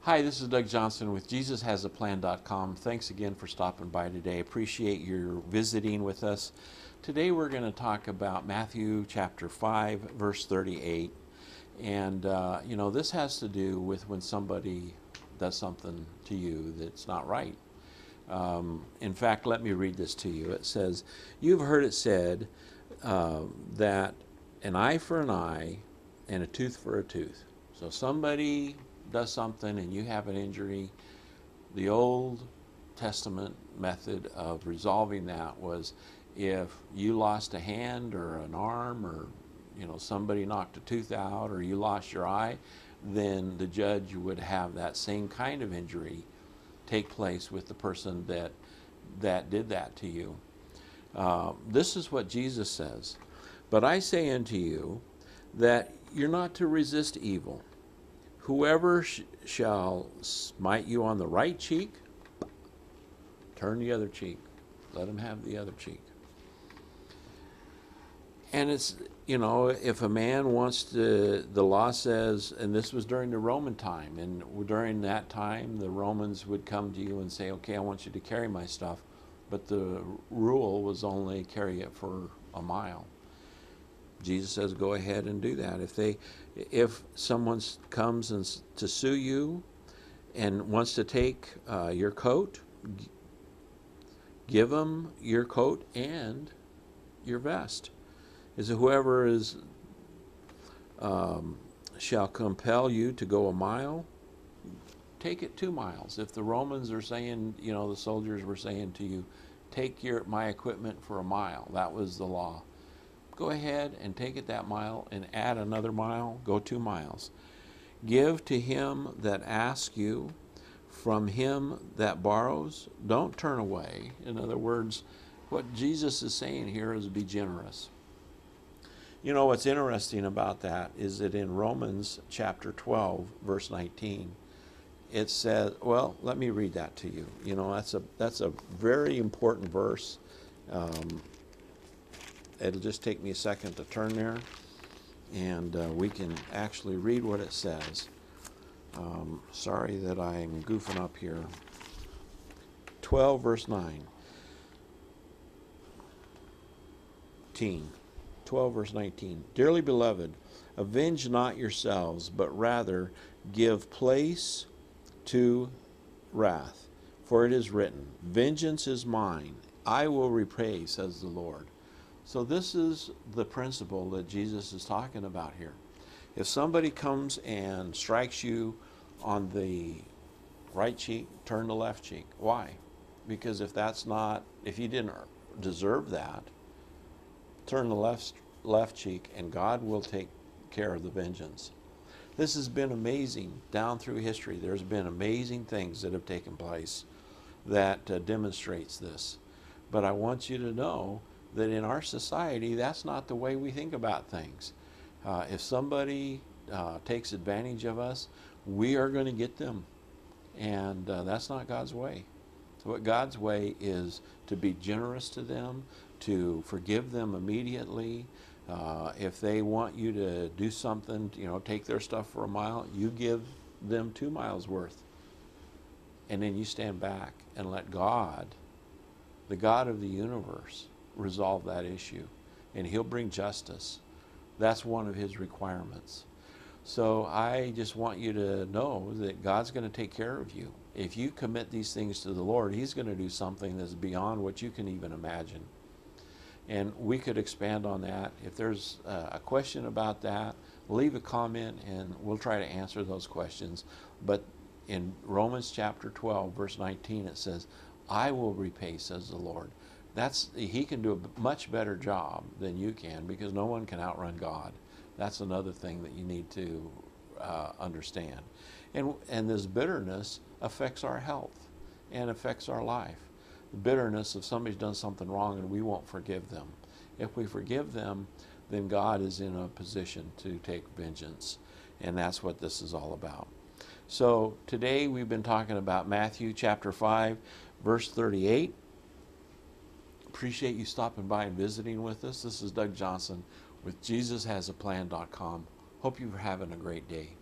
Hi, this is Doug Johnson with JesusHasAPlan.com. Thanks again for stopping by today. Appreciate your visiting with us. Today we're going to talk about Matthew chapter 5, verse 38. And, this has to do with when somebody does something to you that's not right. In fact, let me read this to you. It says, "You've heard it said that an eye for an eye and a tooth for a tooth." So somebody does something and you have an injury. The Old Testament method of resolving that was if you lost a hand or an arm, or somebody knocked a tooth out, or you lost your eye, then the judge would have that same kind of injury take place with the person that did that to you. This is what Jesus says. "But I say unto you that you're not to resist evil. Whoever shall smite you on the right cheek, turn the other cheek. Let him have the other cheek." And it's, if a man wants to, the law says, and this was during the Roman time, and during that time, the Romans would come to you and say, "Okay, I want you to carry my stuff." But the rule was only carry it for a mile. Jesus says, go ahead and do that. If someone comes to sue you and wants to take your coat, give them your coat and your vest. Is whoever shall compel you to go a mile, take it 2 miles. If the Romans are saying, the soldiers were saying to you, take my equipment for a mile, that was the law. Go ahead and take it that mile and add another mile, go 2 miles. "Give to him that asks you, from him that borrows, don't turn away." In other words, what Jesus is saying here is be generous. What's interesting about that is that in Romans chapter 12, verse 19, it says, well, let me read that to you. That's a very important verse. It'll just take me a second to turn there, and we can actually read what it says. Sorry that I'm goofing up here. 12, verse 9. 12, verse 19. "Dearly beloved, avenge not yourselves, but rather give place to wrath. For it is written, Vengeance is mine, I will repay, says the Lord." So this is the principle that Jesus is talking about here. If somebody comes and strikes you on the right cheek, turn the left cheek. Why? Because if you didn't deserve that, turn the left cheek and God will take care of the vengeance. This has been amazing down through history. There's been amazing things that have taken place that demonstrates this. But I want you to know that in our society, that's not the way we think about things. If somebody takes advantage of us, we are going to get them. And that's not God's way. So what God's way is to be generous to them, to forgive them immediately. If they want you to do something, take their stuff for a mile, you give them 2 miles worth. And then you stand back and let God, the God of the universe, resolve that issue, and he'll bring justice. That's one of his requirements. So I just want you to know that God's going to take care of you. If you commit these things to the Lord, he's going to do something that's beyond what you can even imagine. And we could expand on that. If there's a question about that, leave a comment and we'll try to answer those questions. But in Romans chapter 12, verse 19, it says, "I will repay, says the Lord." He can do a much better job than you can, because no one can outrun God. That's another thing that you need to understand. And this bitterness affects our health and affects our life. The bitterness of somebody's done something wrong and we won't forgive them. If we forgive them, then God is in a position to take vengeance. And that's what this is all about. So today we've been talking about Matthew chapter 5, verse 38. Appreciate you stopping by and visiting with us. This is Doug Johnson with JesusHasAPlan.com. Hope you're having a great day.